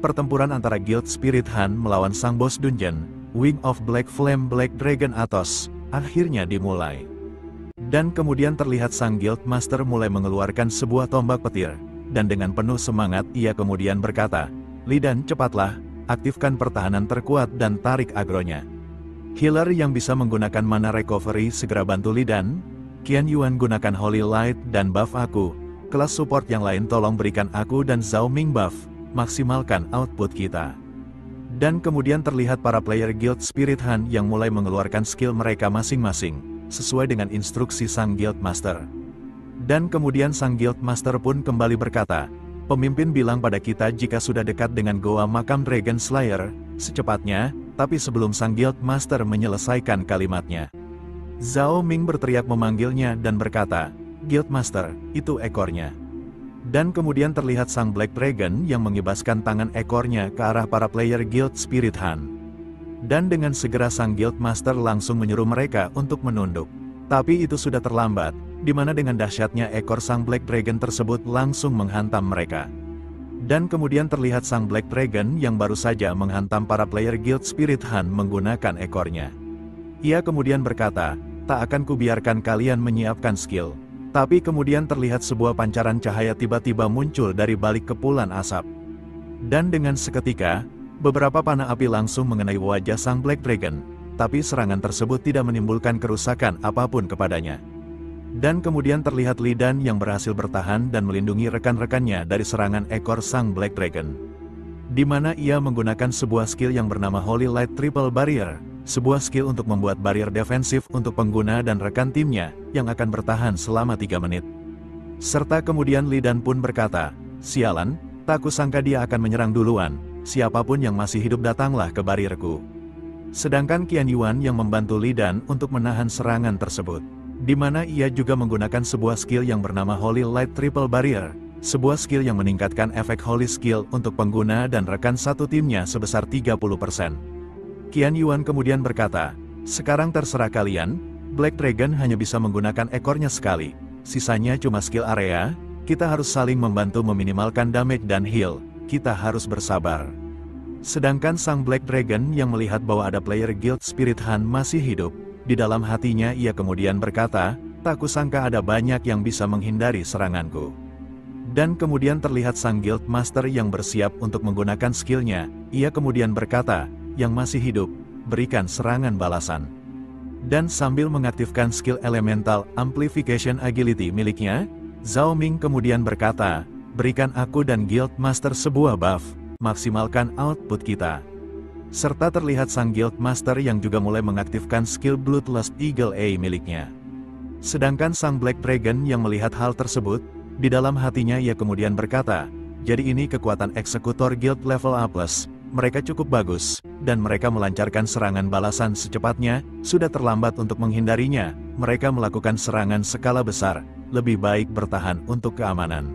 pertempuran antara Guild Spirit Hand melawan sang bos dungeon, Wing of Black Flame Black Dragon Athos, akhirnya dimulai. Dan kemudian terlihat sang Guild Master mulai mengeluarkan sebuah tombak petir, dan dengan penuh semangat ia kemudian berkata, "Lidan, cepatlah, aktifkan pertahanan terkuat dan tarik agronya." Healer yang bisa menggunakan mana recovery segera bantu Lidan. Qian Yuan gunakan Holy Light dan buff aku. Kelas support yang lain tolong berikan aku dan Zhao Ming buff, maksimalkan output kita. Dan kemudian terlihat para player Guild Spirit Hand yang mulai mengeluarkan skill mereka masing-masing, sesuai dengan instruksi sang Guild Master. Dan kemudian sang Guild Master pun kembali berkata, "Pemimpin bilang pada kita jika sudah dekat dengan goa makam Dragon Slayer, secepatnya," tapi sebelum sang Guild Master menyelesaikan kalimatnya, Zhao Ming berteriak memanggilnya dan berkata, "Guild Master, itu ekornya." Dan kemudian terlihat sang Black Dragon yang mengibaskan tangan ekornya ke arah para player Guild Spirit Hand. Dan dengan segera sang Guild Master langsung menyuruh mereka untuk menunduk. Tapi itu sudah terlambat, di mana dengan dahsyatnya ekor sang Black Dragon tersebut langsung menghantam mereka. Dan kemudian terlihat sang Black Dragon yang baru saja menghantam para player Guild Spirit Hand menggunakan ekornya. Ia kemudian berkata, "Tak akan kubiarkan kalian menyiapkan skill." Tapi kemudian terlihat sebuah pancaran cahaya tiba-tiba muncul dari balik kepulan asap. Dan dengan seketika, beberapa panah api langsung mengenai wajah sang Black Dragon, tapi serangan tersebut tidak menimbulkan kerusakan apapun kepadanya. Dan kemudian terlihat Lidan yang berhasil bertahan dan melindungi rekan-rekannya dari serangan ekor sang Black Dragon. Di mana ia menggunakan sebuah skill yang bernama Holy Light Triple Barrier, sebuah skill untuk membuat barrier defensif untuk pengguna dan rekan timnya, yang akan bertahan selama 3 menit. Serta kemudian Lidan pun berkata, "Sialan, tak kusangka dia akan menyerang duluan, siapapun yang masih hidup datanglah ke barierku." Sedangkan Qian Yuan yang membantu Lidan untuk menahan serangan tersebut, di mana ia juga menggunakan sebuah skill yang bernama Holy Light Triple Barrier, sebuah skill yang meningkatkan efek Holy Skill untuk pengguna dan rekan satu timnya sebesar 30%. Qian Yuan kemudian berkata, "Sekarang terserah kalian, Black Dragon hanya bisa menggunakan ekornya sekali, sisanya cuma skill area, kita harus saling membantu meminimalkan damage dan heal, kita harus bersabar." Sedangkan sang Black Dragon yang melihat bahwa ada player Guild Spirit Hand masih hidup, di dalam hatinya ia kemudian berkata, "Tak kusangka ada banyak yang bisa menghindari seranganku." Dan kemudian terlihat sang Guild Master yang bersiap untuk menggunakan skillnya, ia kemudian berkata, "Yang masih hidup, berikan serangan balasan." Dan sambil mengaktifkan skill Elemental Amplification Agility miliknya, Zhao Ming kemudian berkata, "Berikan aku dan Guild Master sebuah buff, maksimalkan output kita." Serta terlihat sang Guild Master yang juga mulai mengaktifkan skill Bloodlust Eagle A miliknya. Sedangkan sang Black Dragon yang melihat hal tersebut, di dalam hatinya ia kemudian berkata, "Jadi ini kekuatan eksekutor Guild level A+, mereka cukup bagus, dan mereka melancarkan serangan balasan secepatnya, sudah terlambat untuk menghindarinya, mereka melakukan serangan skala besar, lebih baik bertahan untuk keamanan."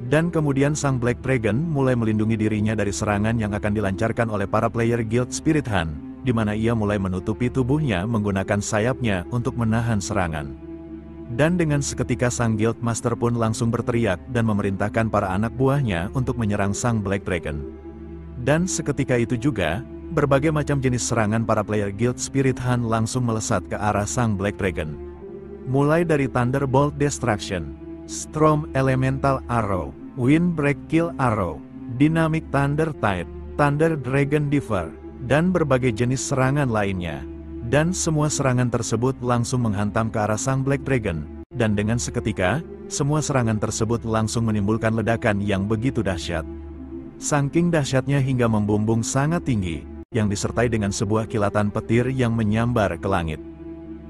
Dan kemudian sang Black Dragon mulai melindungi dirinya dari serangan yang akan dilancarkan oleh para player Guild Spirit Hand, di mana ia mulai menutupi tubuhnya menggunakan sayapnya untuk menahan serangan. Dan dengan seketika sang Guild Master pun langsung berteriak dan memerintahkan para anak buahnya untuk menyerang sang Black Dragon. Dan seketika itu juga, berbagai macam jenis serangan para player Guild Spirit Hand langsung melesat ke arah sang Black Dragon. Mulai dari Thunderbolt Destruction, Storm Elemental Arrow, Windbreak Kill Arrow, Dynamic Thunder Tide, Thunder Dragon Diver, dan berbagai jenis serangan lainnya. Dan semua serangan tersebut langsung menghantam ke arah sang Black Dragon, dan dengan seketika, semua serangan tersebut langsung menimbulkan ledakan yang begitu dahsyat. Saking dahsyatnya hingga membumbung sangat tinggi, yang disertai dengan sebuah kilatan petir yang menyambar ke langit.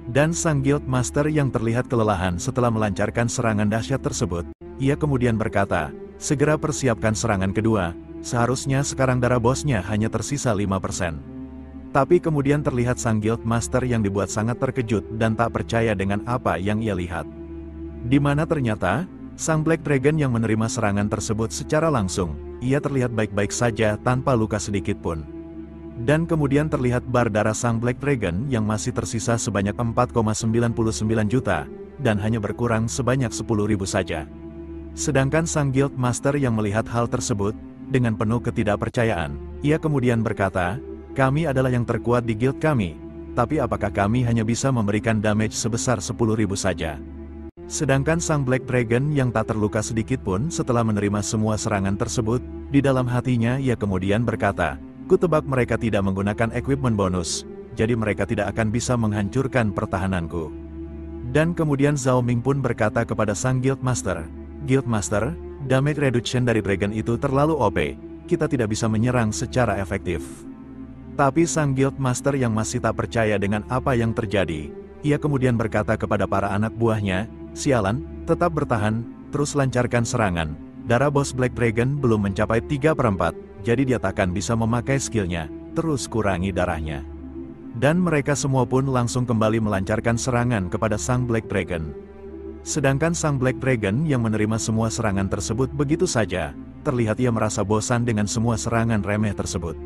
Dan sang Guild Master yang terlihat kelelahan setelah melancarkan serangan dahsyat tersebut, ia kemudian berkata, "Segera persiapkan serangan kedua, seharusnya sekarang darah bosnya hanya tersisa 5%. Tapi kemudian terlihat sang Guild Master yang dibuat sangat terkejut dan tak percaya dengan apa yang ia lihat. Di mana ternyata, sang Black Dragon yang menerima serangan tersebut secara langsung, ia terlihat baik-baik saja tanpa luka sedikit pun. Dan kemudian terlihat bar darah sang Black Dragon yang masih tersisa sebanyak 4,99 juta, dan hanya berkurang sebanyak 10.000 saja. Sedangkan sang Guild Master yang melihat hal tersebut, dengan penuh ketidakpercayaan. Ia kemudian berkata, "Kami adalah yang terkuat di guild kami, tapi apakah kami hanya bisa memberikan damage sebesar 10.000 saja?" Sedangkan sang Black Dragon yang tak terluka sedikit pun setelah menerima semua serangan tersebut, di dalam hatinya ia kemudian berkata, "Kutebak mereka tidak menggunakan equipment bonus, jadi mereka tidak akan bisa menghancurkan pertahananku." Dan kemudian Zhao Ming pun berkata kepada sang Guildmaster, "Guildmaster, damage reduction dari dragon itu terlalu OP, kita tidak bisa menyerang secara efektif." Tapi sang Guildmaster yang masih tak percaya dengan apa yang terjadi, ia kemudian berkata kepada para anak buahnya, "Sialan, tetap bertahan, terus lancarkan serangan. Darah bos Black Dragon belum mencapai 3/4, jadi dia takkan bisa memakai skillnya, terus kurangi darahnya." Dan mereka semua pun langsung kembali melancarkan serangan kepada sang Black Dragon. Sedangkan sang Black Dragon yang menerima semua serangan tersebut begitu saja, terlihat ia merasa bosan dengan semua serangan remeh tersebut.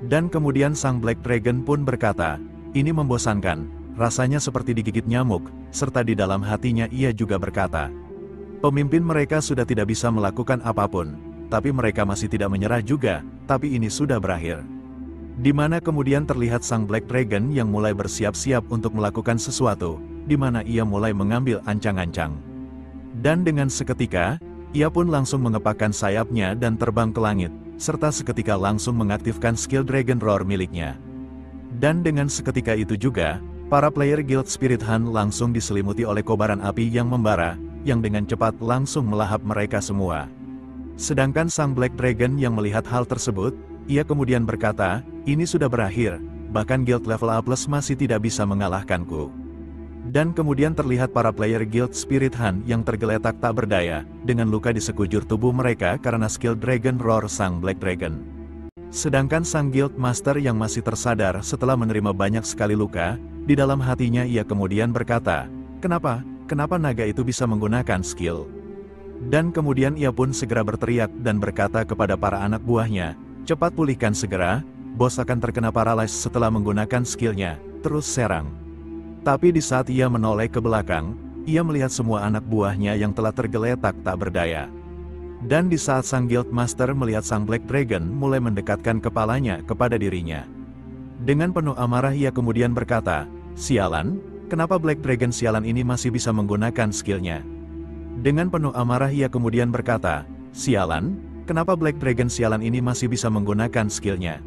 Dan kemudian sang Black Dragon pun berkata, "Ini membosankan, rasanya seperti digigit nyamuk," serta di dalam hatinya ia juga berkata, "Pemimpin mereka sudah tidak bisa melakukan apapun, tapi mereka masih tidak menyerah juga, tapi ini sudah berakhir." Di mana kemudian terlihat sang Black Dragon yang mulai bersiap-siap untuk melakukan sesuatu, di mana ia mulai mengambil ancang-ancang. Dan dengan seketika, ia pun langsung mengepakkan sayapnya dan terbang ke langit, serta seketika langsung mengaktifkan skill Dragon Roar miliknya. Dan dengan seketika itu juga, para player Guild Spirit Hand langsung diselimuti oleh kobaran api yang membara, yang dengan cepat langsung melahap mereka semua. Sedangkan sang Black Dragon yang melihat hal tersebut, ia kemudian berkata, "Ini sudah berakhir, bahkan Guild level A+ masih tidak bisa mengalahkanku." Dan kemudian terlihat para player Guild Spirit Hand yang tergeletak tak berdaya, dengan luka di sekujur tubuh mereka karena skill Dragon Roar sang Black Dragon. Sedangkan sang Guild Master yang masih tersadar setelah menerima banyak sekali luka, di dalam hatinya ia kemudian berkata, Kenapa naga itu bisa menggunakan skill?" Dan kemudian ia pun segera berteriak dan berkata kepada para anak buahnya, "Cepat pulihkan segera, bos akan terkena paralyze setelah menggunakan skillnya, terus serang." Tapi di saat ia menoleh ke belakang, ia melihat semua anak buahnya yang telah tergeletak tak berdaya. Dan di saat sang Guild Master melihat sang Black Dragon mulai mendekatkan kepalanya kepada dirinya, dengan penuh amarah ia kemudian berkata, "Sialan, kenapa Black Dragon sialan ini masih bisa menggunakan skillnya?" Dengan penuh amarah ia kemudian berkata, "Sialan, kenapa Black Dragon sialan ini masih bisa menggunakan skillnya?"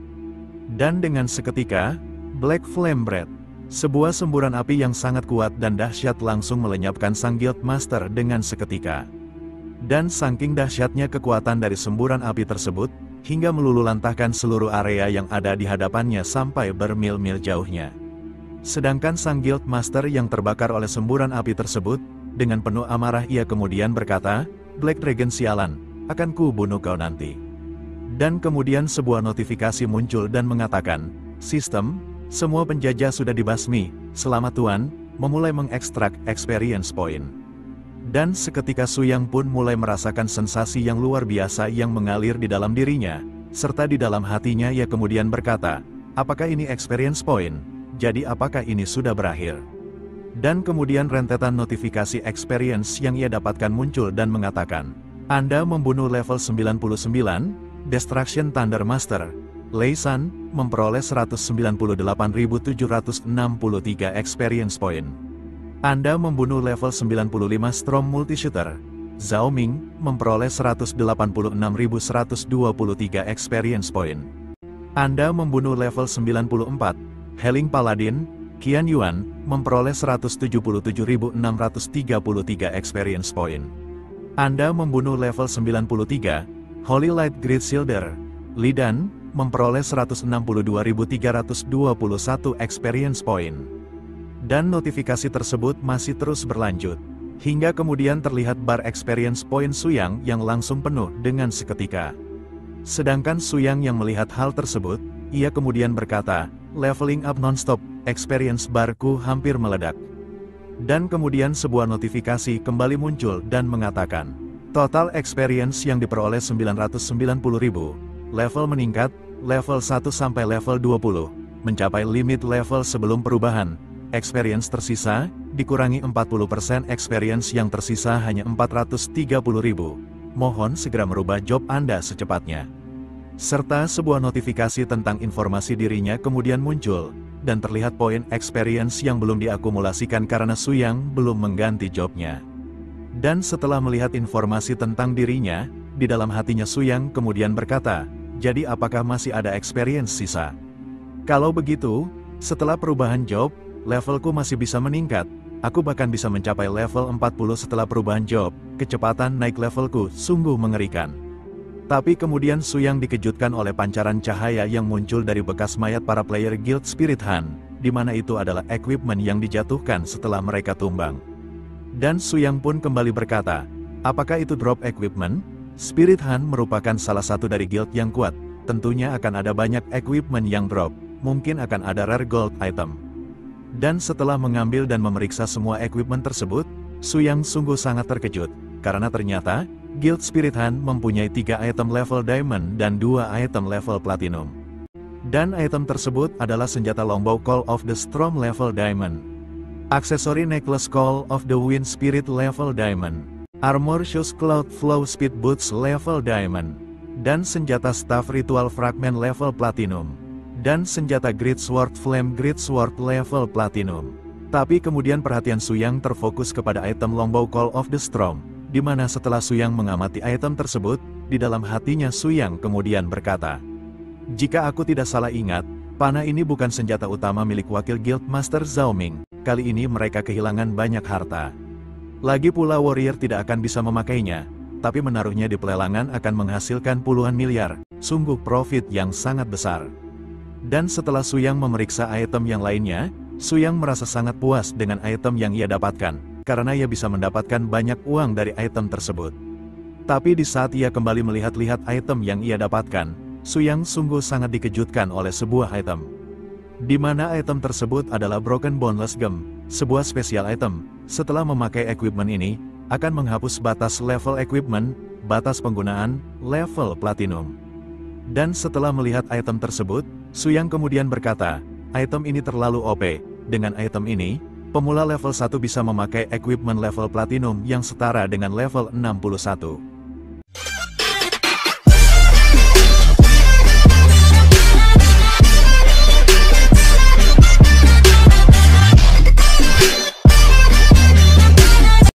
Dan dengan seketika, Black Flame Breath, sebuah semburan api yang sangat kuat dan dahsyat langsung melenyapkan sang Guild Master dengan seketika. Dan saking dahsyatnya kekuatan dari semburan api tersebut, hingga meluluhlantahkan seluruh area yang ada di hadapannya sampai bermil-mil jauhnya. Sedangkan sang Guild Master yang terbakar oleh semburan api tersebut, dengan penuh amarah ia kemudian berkata, "Black Dragon sialan, akan ku bunuh kau nanti." Dan kemudian sebuah notifikasi muncul dan mengatakan, "Sistem, semua penjajah sudah dibasmi, selamat Tuan, memulai mengekstrak experience point." Dan seketika Suyang pun mulai merasakan sensasi yang luar biasa yang mengalir di dalam dirinya, serta di dalam hatinya ia kemudian berkata, "Apakah ini experience point? Jadi apakah ini sudah berakhir?" Dan kemudian rentetan notifikasi experience yang ia dapatkan muncul dan mengatakan, "Anda membunuh level 99, Destruction Thunder Master, Lei San, memperoleh 198.763 experience point. Anda membunuh level 95 Storm Multishooter, Zhao Ming, memperoleh 186.123 experience point. Anda membunuh level 94, Healing Paladin, Qian Yuan, memperoleh 177.633 experience point. Anda membunuh level 93, Holy Light Great Shielder, Li Dan, memperoleh 162.321 experience point." Dan notifikasi tersebut masih terus berlanjut, hingga kemudian terlihat bar experience point Suyang yang langsung penuh dengan seketika. Sedangkan Suyang yang melihat hal tersebut, ia kemudian berkata, "Leveling up non-stop, experience barku hampir meledak." Dan kemudian sebuah notifikasi kembali muncul dan mengatakan, "Total experience yang diperoleh 990.000, level meningkat, level 1 sampai level 20, mencapai limit level sebelum perubahan. Experience tersisa, dikurangi 40% experience yang tersisa hanya 430.000. Mohon segera merubah job Anda secepatnya." serta sebuah notifikasi tentang informasi dirinya kemudian muncul, dan terlihat poin experience yang belum diakumulasikan karena Suyang belum mengganti jobnya. Dan setelah melihat informasi tentang dirinya, di dalam hatinya Suyang kemudian berkata, jadi apakah masih ada experience sisa? Kalau begitu, setelah perubahan job, levelku masih bisa meningkat, aku bahkan bisa mencapai level 40 setelah perubahan job, kecepatan naik levelku sungguh mengerikan. Tapi kemudian Suyang dikejutkan oleh pancaran cahaya yang muncul dari bekas mayat para player Guild Spirit Hand, di mana itu adalah equipment yang dijatuhkan setelah mereka tumbang. Dan Suyang pun kembali berkata, apakah itu drop equipment? Spirit Hand merupakan salah satu dari guild yang kuat, tentunya akan ada banyak equipment yang drop, mungkin akan ada rare gold item. Dan setelah mengambil dan memeriksa semua equipment tersebut, Suyang sungguh sangat terkejut, karena ternyata, Guild Spirit Hand mempunyai 3 item level Diamond dan 2 item level Platinum. Dan item tersebut adalah senjata longbow Call of the Storm level Diamond, aksesori necklace Call of the Wind Spirit level Diamond, armor shoes Cloud Flow Speed Boots level Diamond, dan senjata staff Ritual Fragment level Platinum, dan senjata Great Sword Flame Great Sword level Platinum. Tapi kemudian perhatian Suyang terfokus kepada item longbow Call of the Storm, di mana setelah Suyang mengamati item tersebut, di dalam hatinya Suyang kemudian berkata, jika aku tidak salah ingat, panah ini bukan senjata utama milik wakil Guild Master Zhao Ming, kali ini mereka kehilangan banyak harta. Lagi pula warrior tidak akan bisa memakainya, tapi menaruhnya di pelelangan akan menghasilkan puluhan miliar, sungguh profit yang sangat besar. Dan setelah Suyang memeriksa item yang lainnya, Suyang merasa sangat puas dengan item yang ia dapatkan, karena ia bisa mendapatkan banyak uang dari item tersebut. Tapi di saat ia kembali melihat-lihat item yang ia dapatkan, Suyang sungguh sangat dikejutkan oleh sebuah item. Di mana item tersebut adalah Broken Boneless Gem, sebuah spesial item. Setelah memakai equipment ini, akan menghapus batas level equipment, batas penggunaan, level platinum. Dan setelah melihat item tersebut, Suyang kemudian berkata, item ini terlalu OP, dengan item ini, pemula level 1 bisa memakai equipment level platinum yang setara dengan level 61.